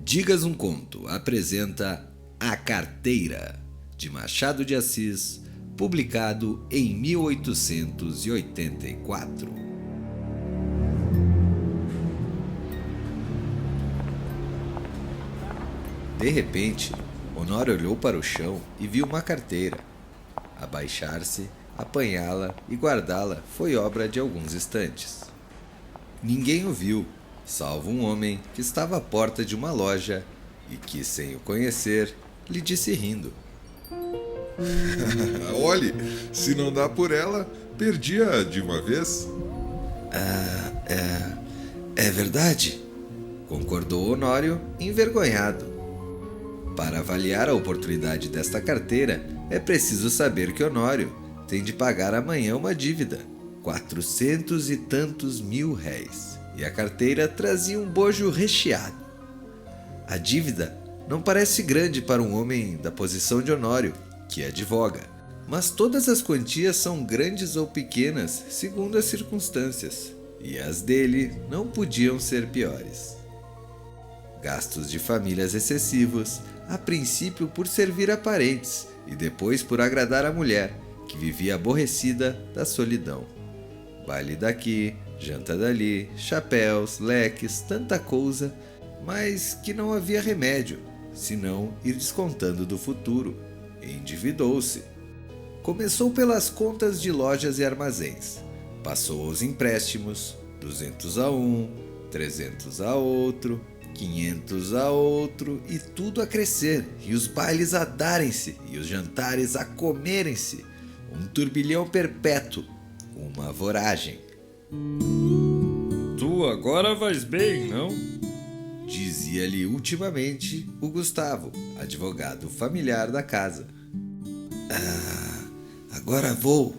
Digas um Conto apresenta A Carteira, de Machado de Assis, publicado em 1884. De repente, Honório olhou para o chão e viu uma carteira. Abaixar-se, apanhá-la e guardá-la foi obra de alguns instantes. Ninguém o viu, salvo um homem que estava à porta de uma loja e que, sem o conhecer, lhe disse rindo: Olhe, se não dá por ela, perdi-a de uma vez. É verdade, concordou Honório, envergonhado. Para avaliar a oportunidade desta carteira, é preciso saber que Honório tem de pagar amanhã uma dívida, 400 e tantos mil réis, e a carteira trazia um bojo recheado. A dívida não parece grande para um homem da posição de Honório, que advoga, mas todas as quantias são grandes ou pequenas segundo as circunstâncias, e as dele não podiam ser piores. Gastos de famílias excessivos, a princípio por servir a parentes e depois por agradar a mulher, que vivia aborrecida da solidão. Baile daqui, janta dali, chapéus, leques, tanta coisa, mas que não havia remédio, senão ir descontando do futuro. Endividou-se. Começou pelas contas de lojas e armazéns, passou aos empréstimos, 200 a um, 300 a outro, 500 a outro, e tudo a crescer, e os bailes a darem-se, e os jantares a comerem-se, um turbilhão perpétuo, uma voragem. Tu agora vais bem, não? Dizia-lhe ultimamente o Gustavo, advogado familiar da casa. Agora vou,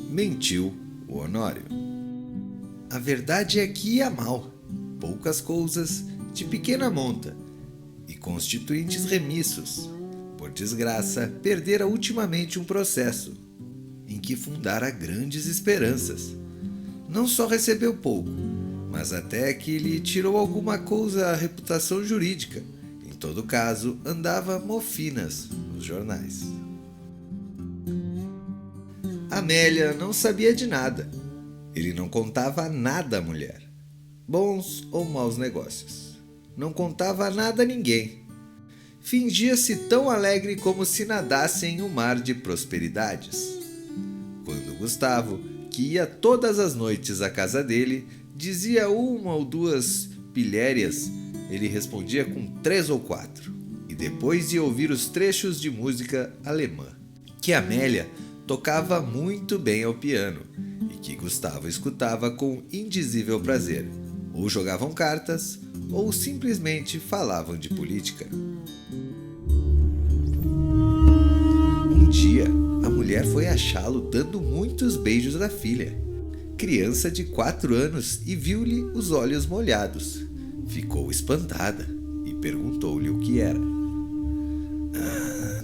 mentiu o Honório. A verdade é que ia mal, poucas coisas, de pequena monta, e constituintes remissos. Por desgraça, perdera ultimamente um processo, em que fundara grandes esperanças. Não só recebeu pouco, mas até que lhe tirou alguma coisa a reputação jurídica. Em todo caso, andava mofinas nos jornais. Amélia não sabia de nada. Ele não contava nada à mulher, bons ou maus negócios. Não contava nada a ninguém. Fingia-se tão alegre como se nadasse em um mar de prosperidades. Quando Gustavo, que ia todas as noites à casa dele, dizia uma ou duas pilhérias, ele respondia com 3 ou 4, e depois de ouvir os trechos de música alemã, que Amélia tocava muito bem ao piano, e que Gustavo escutava com indizível prazer. Ou jogavam cartas, ou simplesmente falavam de política. Um dia, a mulher foi achá-lo dando muitos beijos à filha, criança de 4 anos, e viu-lhe os olhos molhados. Ficou espantada e perguntou-lhe o que era.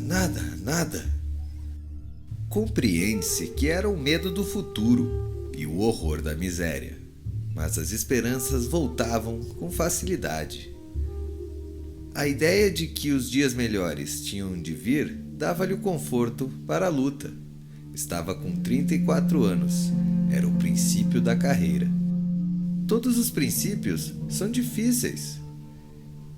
Nada. Compreende-se que era o medo do futuro e o horror da miséria, mas as esperanças voltavam com facilidade. A ideia de que os dias melhores tinham de vir dava-lhe o conforto para a luta. Estava com 34 anos, era o princípio da carreira. Todos os princípios são difíceis,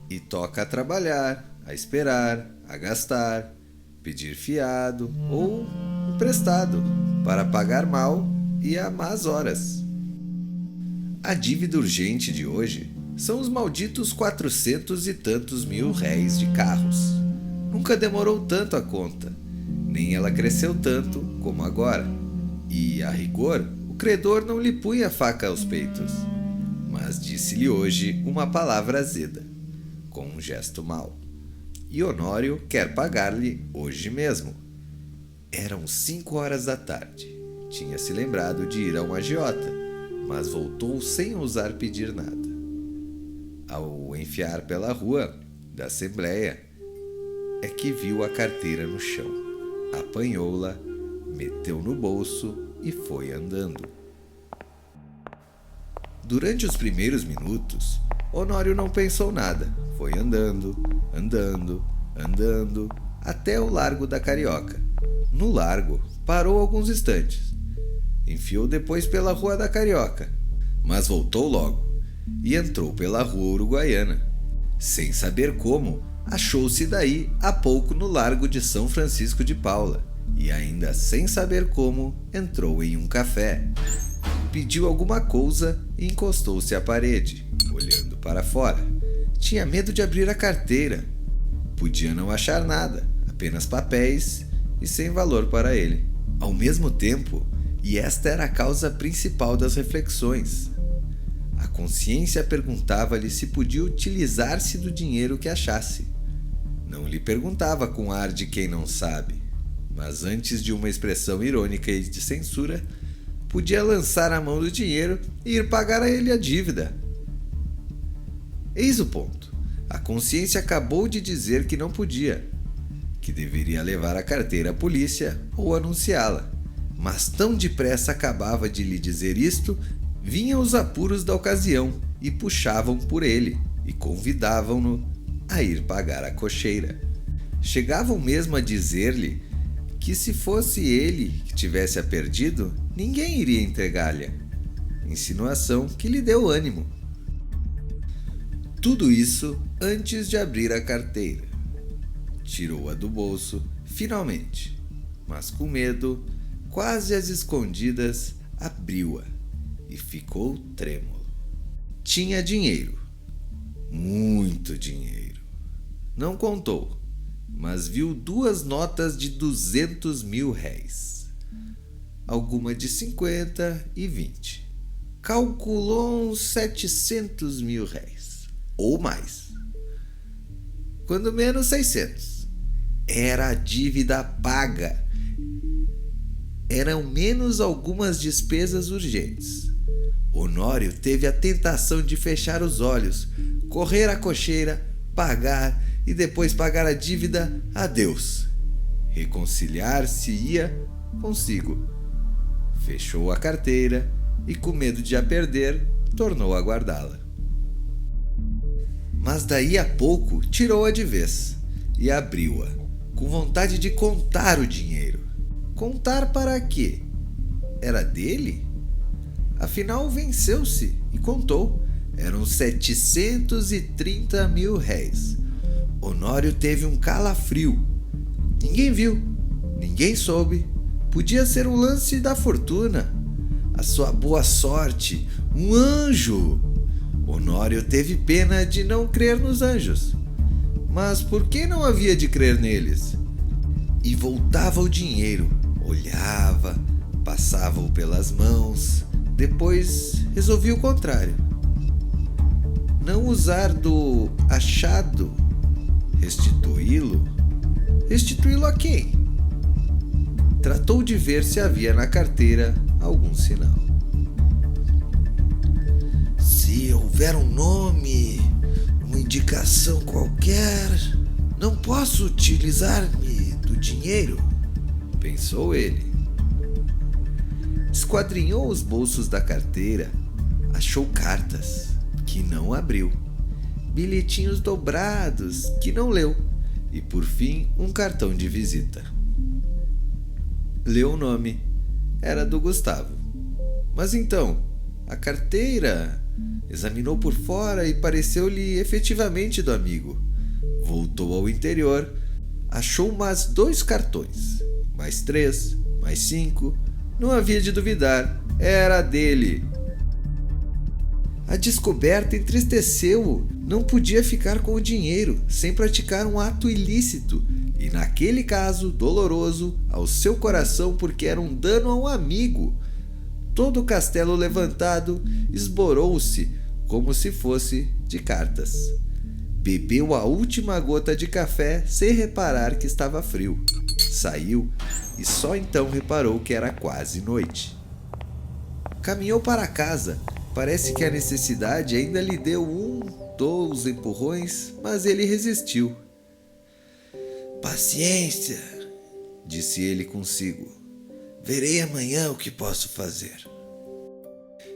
e toca a trabalhar, a esperar, a gastar, pedir fiado ou emprestado para pagar mal e a más horas. A dívida urgente de hoje são os malditos 400 e tantos mil réis de carros. Nunca demorou tanto a conta, nem ela cresceu tanto como agora. E, a rigor, o credor não lhe punha a faca aos peitos, mas disse-lhe hoje uma palavra azeda, com um gesto mau. E Honório quer pagar-lhe hoje mesmo. Eram 5 horas da tarde. Tinha se lembrado de ir a um agiota, mas voltou sem ousar pedir nada. Ao enfiar pela rua da Assembleia, é que viu a carteira no chão. Apanhou-la, meteu no bolso e foi andando. Durante os primeiros minutos, Honório não pensou nada. Foi andando, até o Largo da Carioca. No largo, parou alguns instantes. Enfiou depois pela Rua da Carioca, mas voltou logo e entrou pela Rua Uruguaiana. Sem saber como, achou-se daí a pouco no Largo de São Francisco de Paula e, ainda sem saber como, entrou em um café. Pediu alguma coisa e encostou-se à parede, olhando para fora. Tinha medo de abrir a carteira. Podia não achar nada, apenas papéis e sem valor para ele. Ao mesmo tempo, e esta era a causa principal das reflexões, a consciência perguntava-lhe se podia utilizar-se do dinheiro que achasse. Não lhe perguntava com ar de quem não sabe, mas antes de uma expressão irônica e de censura, podia lançar a mão do dinheiro e ir pagar a ele a dívida. Eis o ponto. A consciência acabou de dizer que não podia, que deveria levar a carteira à polícia ou anunciá-la. Mas tão depressa acabava de lhe dizer isto, vinham os apuros da ocasião e puxavam por ele e convidavam-no a ir pagar a cocheira. Chegavam mesmo a dizer-lhe que se fosse ele que tivesse a perdido, ninguém iria entregar-lhe. Insinuação que lhe deu ânimo. Tudo isso antes de abrir a carteira. Tirou-a do bolso, finalmente, mas com medo, quase às escondidas, abriu-a e ficou trêmulo. Tinha dinheiro, muito dinheiro. Não contou, mas viu 2 notas de 200 mil réis, alguma de 50 e 20. Calculou uns 700 mil réis, ou mais. Quando menos 600. Era a dívida paga. Eram menos algumas despesas urgentes. Honório teve a tentação de fechar os olhos, correr à cocheira, pagar e depois pagar a dívida a Deus. Reconciliar-se-ia consigo. Fechou a carteira e, com medo de a perder, tornou a guardá-la. Mas daí a pouco tirou-a de vez e abriu-a, com vontade de contar o dinheiro. Contar para quê? Era dele? Afinal, venceu-se e contou. Eram 730 mil réis. Honório teve um calafrio. Ninguém viu, ninguém soube. Podia ser um lance da fortuna, a sua boa sorte, um anjo. Honório teve pena de não crer nos anjos. Mas por que não havia de crer neles? E voltava o dinheiro, olhava, passava-o pelas mãos, depois resolvia o contrário. Não usar do achado, restituí-lo? Restituí-lo a quem? Tratou de ver se havia na carteira algum sinal. Se houver um nome, uma indicação qualquer, não posso utilizar-me do dinheiro, pensou ele. Esquadrinhou os bolsos da carteira, achou cartas, que não abriu, bilhetinhos dobrados, que não leu, e por fim um cartão de visita. Leu o nome, era do Gustavo. Mas então, a carteira... Examinou por fora e pareceu-lhe efetivamente do amigo. Voltou ao interior, achou mais 2 cartões, mais 3, mais 5. Não havia de duvidar, era dele. A descoberta entristeceu-o. Não podia ficar com o dinheiro sem praticar um ato ilícito, e naquele caso doloroso ao seu coração, porque era um dano a um amigo. Todo o castelo levantado esborou-se como se fosse de cartas. Bebeu a última gota de café sem reparar que estava frio. Saiu e só então reparou que era quase noite. Caminhou para casa. Parece que a necessidade ainda lhe deu 1, 2 empurrões, mas ele resistiu. Paciência, disse ele consigo. Verei amanhã o que posso fazer.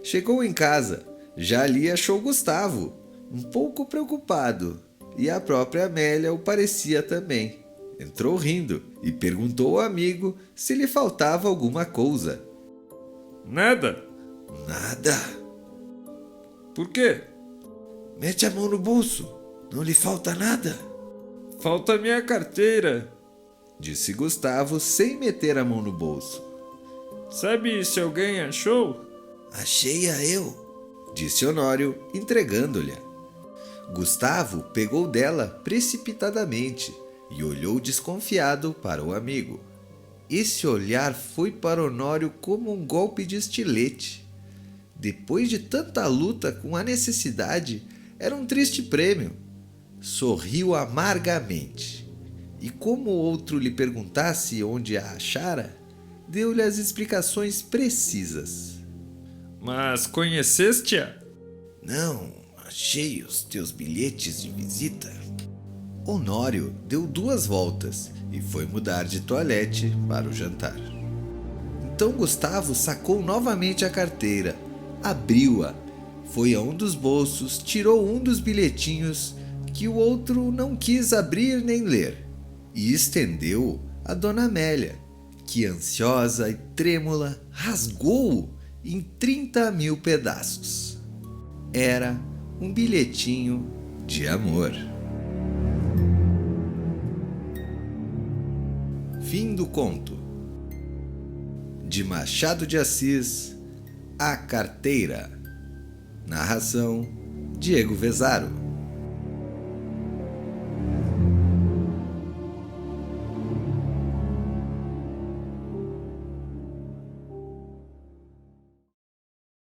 Chegou em casa. Já ali achou Gustavo. um pouco preocupado, e a própria Amélia o parecia também. Entrou rindo e perguntou ao amigo se lhe faltava alguma coisa. Nada. Nada. Por quê? Mete a mão no bolso, não lhe falta nada, Falta minha carteira. disse Gustavo sem meter a mão no bolso. Sabe se alguém achou? Achei-a eu, disse Honório, entregando-lhe. Gustavo pegou dela precipitadamente e olhou desconfiado para o amigo. Esse olhar foi para Honório como um golpe de estilete. Depois de tanta luta com a necessidade, era um triste prêmio. Sorriu amargamente. E como o outro lhe perguntasse onde a achara, deu-lhe as explicações precisas. Mas conheceste-a? Não, achei os teus bilhetes de visita. Honório deu 2 voltas e foi mudar de toalete para o jantar. Então Gustavo sacou novamente a carteira, abriu-a, foi a um dos bolsos, tirou um dos bilhetinhos que o outro não quis abrir nem ler e estendeu a Dona Amélia, que ansiosa e trêmula rasgou-o em 30.000 pedaços. Era um bilhetinho de amor. Fim do conto. De Machado de Assis, A Carteira. Narração: Diego Vezaro.